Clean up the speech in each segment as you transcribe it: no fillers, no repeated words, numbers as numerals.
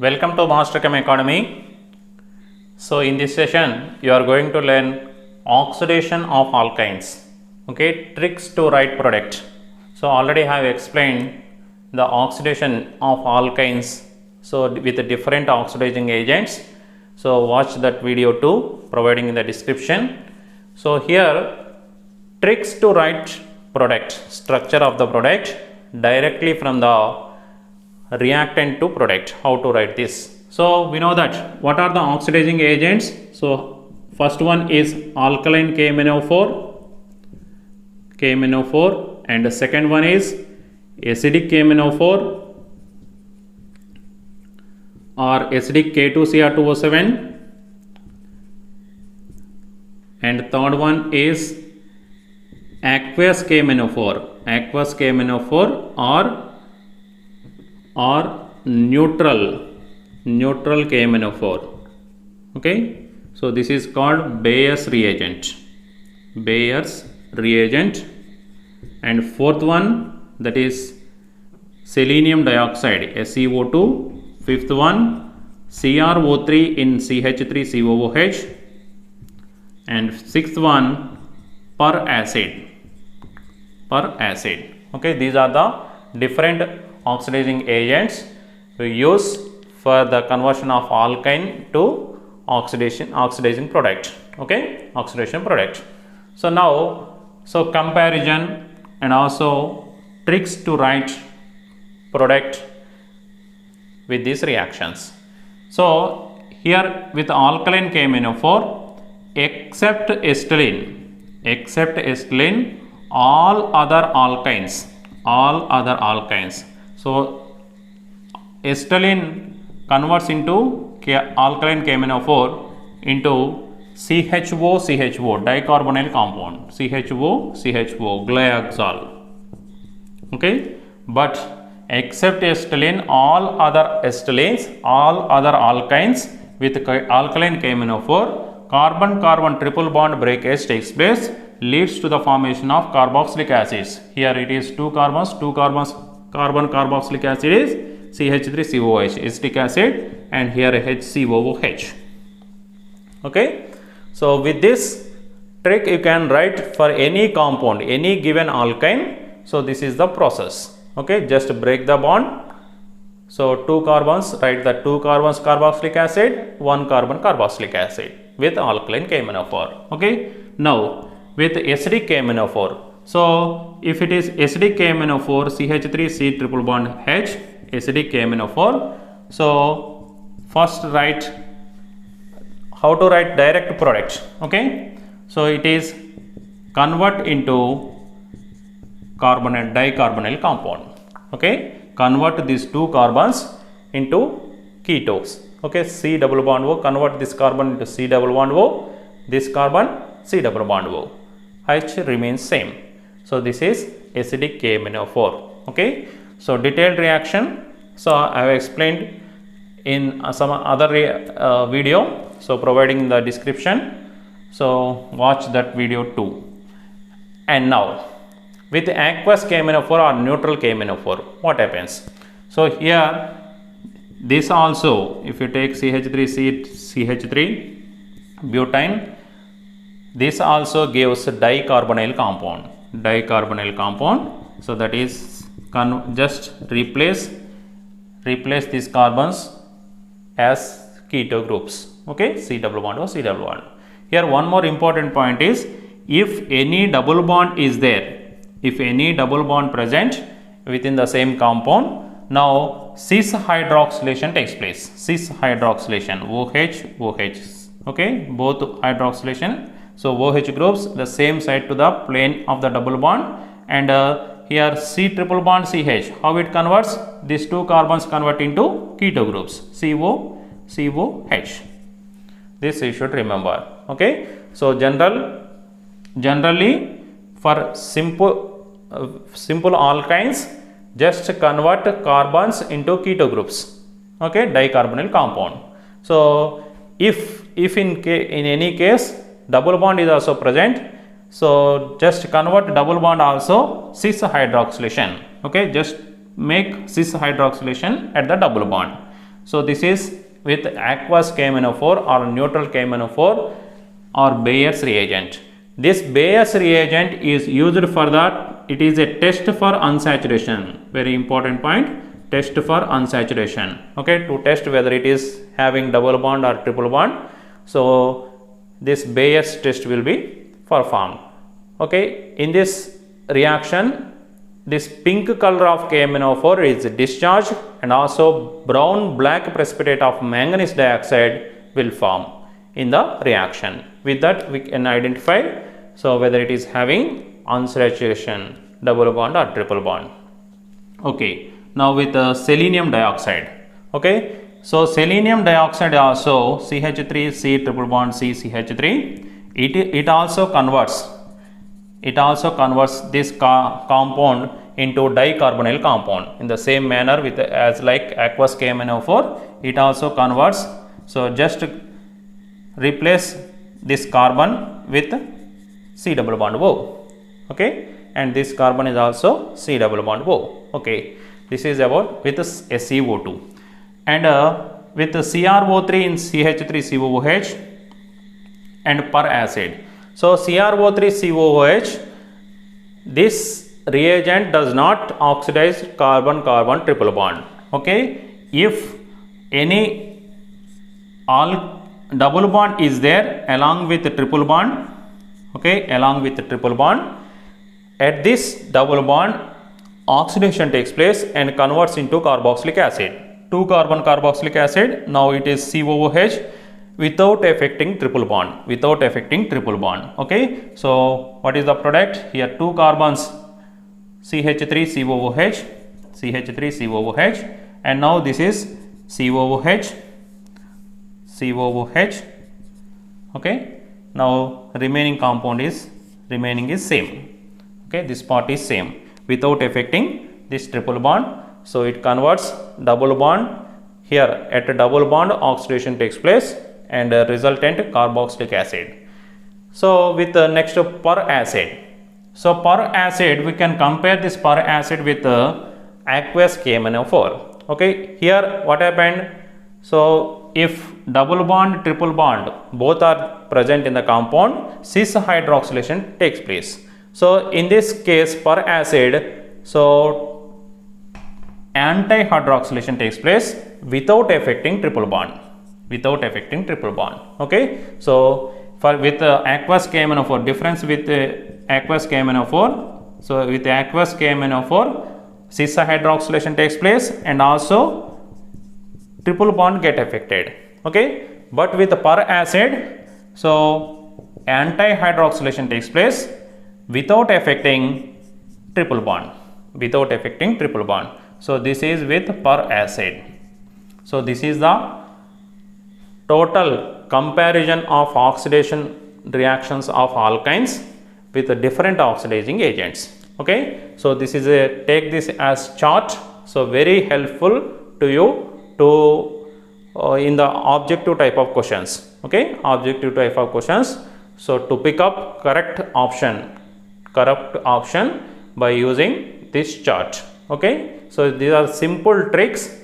Welcome to Master Chem Academy. So in this session you are going to learn oxidation of alkynes. Okay, tricks to write product. So already I have explained the oxidation of alkynes, so with the different oxidizing agents. So watch that video too, providing in the description. So here tricks to write product, structure of the product directly from the reactant to product. How to write this? So we know that what are the oxidizing agents. So first one is alkaline KMnO4, and the second one is acidic KMnO4 or acidic K2Cr2O7, and third one is aqueous KMnO4 or neutral KMnO4. Okay, so this is called Bayer's reagent. And fourth one, that is selenium dioxide, SeO2. Fifth one, CrO3 in CH3COOH, and sixth one, peracid. Okay, these are the different oxidizing agents we use for the conversion of alkyne to oxidizing product. Okay, oxidation product. So now, comparison and also tricks to write product with these reactions. So here with alkaline KMnO4, except acetylene, all other alkynes. So acetylene converts into alkaline KMnO4 into CHO, dicarbonyl compound, CHO, glyoxal. Okay, but except acetylene, all other alkynes with alkaline KMnO4, carbon-carbon triple bond breakage takes place, leads to the formation of carboxylic acids. Here it is two carbon carboxylic acid is CH3COOH, acetic acid, and here HCOOH. Okay, so with this trick you can write for any compound, any given alkyne. So this is the process. Okay, just break the bond. So two carbons, write the two carbons carboxylic acid, one carbon carboxylic acid with alkaline KMnO4. Okay, now with acidic KMnO4. So if it is acidic KMnO4, CH3C triple bond H, acidic KMnO4. So first write how to write direct product. Okay, so it is convert into dicarbonyl compound. Okay, convert these two carbons into ketones. Okay, C double bond O, convert this carbon into C double bond O, this carbon C double bond O. H remains same. So this is acidic KMnO4. Okay, so detailed reaction, so I have explained in some other video, so providing the description. So watch that video too. And now with aqueous KMnO4 or neutral KMnO4, what happens? So here this also, if you take CH3 butane, this also gives dicarbonyl compound. So that is just replace these carbons as keto groups. Okay, C double bond or C double bond. Here one more important point is, if any double bond is there, if any double bond present within the same compound, now cis hydroxylation takes place. Cis hydroxylation, OH. Okay, both hydroxylation. So OH groups the same side to the plane of the double bond, and here C triple bond CH, how it converts? These two carbons convert into keto groups, COH. This you should remember. Okay, so generally for simple alkynes, just convert carbons into keto groups. Okay, dicarbonyl compound. So if in any case double bond is also present, so just convert double bond also cis hydroxylation. Okay, just make cis hydroxylation at the double bond. So this is with aqueous KMnO4 or neutral KMnO4 or Bayer's reagent. This Bayer's reagent is used for that. It is a test for unsaturation. Very important point. Test for unsaturation. Okay, to test whether it is having double bond or triple bond. So this Bayer's test will be performed. Okay, in this reaction, this pink color of KMnO4 is discharged and also brown black precipitate of manganese dioxide will form in the reaction. With that we can identify so whether it is having unsaturation, double bond or triple bond. Okay, now with selenium dioxide. Okay, so selenium dioxide also CH3 C triple bond C CH3. It also converts this compound into dicarbonyl compound in the same manner with as like aqueous KMnO4. It also converts. So just replace this carbon with C double bond O. Okay, and this carbon is also C double bond O. Okay, this is about with SiO2 and with CrO3 in CH3COOH and per acid. So CrO3COOH, this reagent does not oxidize carbon-carbon triple bond. Okay, if any double bond is there along with the triple bond, okay, along with the triple bond, at this double bond oxidation takes place and converts into carboxylic acid. 2 carbon carboxylic acid, now it is COOH without affecting triple bond. Okay, so what is the product here? 2 carbons CH3COOH, and now this is COOH. Okay, now remaining compound is same. Okay, this part is same without affecting this triple bond. So it converts double bond. Here at a double bond oxidation takes place and resultant carboxylic acid. So with the next per acid. So per acid we can compare this per acid with aqueous KMnO4. Okay, here what happened? So if double bond, triple bond both are present in the compound, cis hydroxylation takes place. So in this case per acid, so anti-hydroxylation takes place without affecting triple bond. Okay, so for with aqueous KMnO4, difference with aqueous KMnO4. So with aqueous KMnO4, cis hydroxylation takes place and also triple bond get affected. Okay, but with the per acid, so anti-hydroxylation takes place without affecting triple bond. So this is with per acid. So this is the total comparison of oxidation reactions of alkynes with different oxidizing agents. Okay, so this is take this as chart. So very helpful to you to in the objective type of questions. Okay, objective type of questions. So to pick up correct option by using this chart. Okay, so these are simple tricks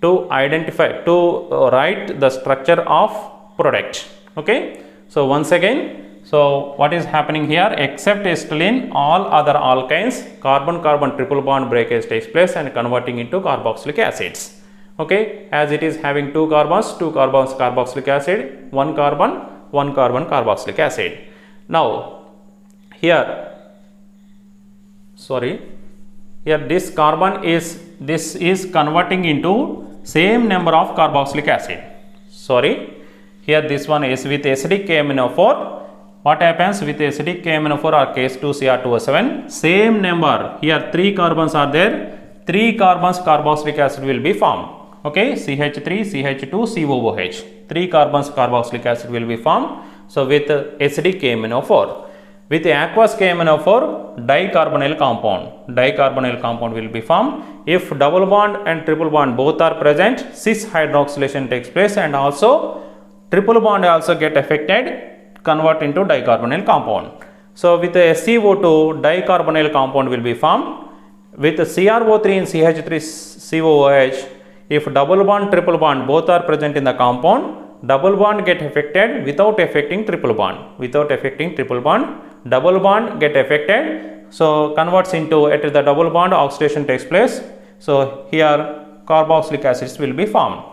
to identify, to write the structure of product. Okay, so once again, so what is happening here? Except acetylene, all other alkynes, carbon-carbon triple bond breakage takes place and converting into carboxylic acids. Okay, as it is having 2 carbons carboxylic acid, 1 carbon carboxylic acid. Now here this carbon is converting into same number of carboxylic acid. Here this one is with acidic KMnO4. What happens with acidic KMnO4 or K2Cr2O7? Same number. Here 3 carbons are there. 3 carbons carboxylic acid will be formed. Okay, CH3CH2COOH. 3 carbons carboxylic acid will be formed. So with acidic KMnO4. With aqueous KMnO4, dicarbonyl compound will be formed. If double bond and triple bond both are present, cis hydroxylation takes place and also triple bond also get affected, convert into dicarbonyl compound. So with the SiO2, dicarbonyl compound will be formed. With CrO3 and CH3COOH, if double bond, triple bond both are present in the compound, double bond get affected without affecting triple bond. Without affecting triple bond, double bond get affected. So converts into, at the double bond oxidation takes place. So here carboxylic acids will be formed.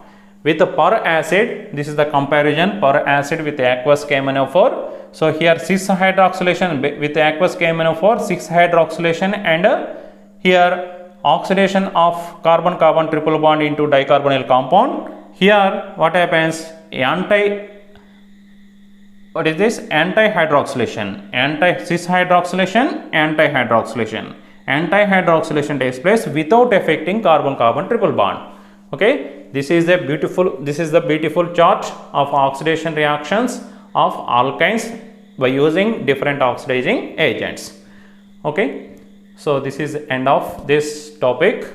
With the per acid, this is the comparison per acid with aqueous KMnO4. So here cis hydroxylation with aqueous KMnO4, 6 hydroxylation, and here oxidation of carbon-carbon triple bond into dicarbonyl compound. Here what happens? What is this? Anti-hydroxylation, cis hydroxylation, anti-hydroxylation. Anti-hydroxylation takes place without affecting carbon-carbon triple bond. Okay, this is the beautiful chart of oxidation reactions of alkynes by using different oxidizing agents. Okay, so this is end of this topic.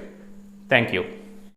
Thank you.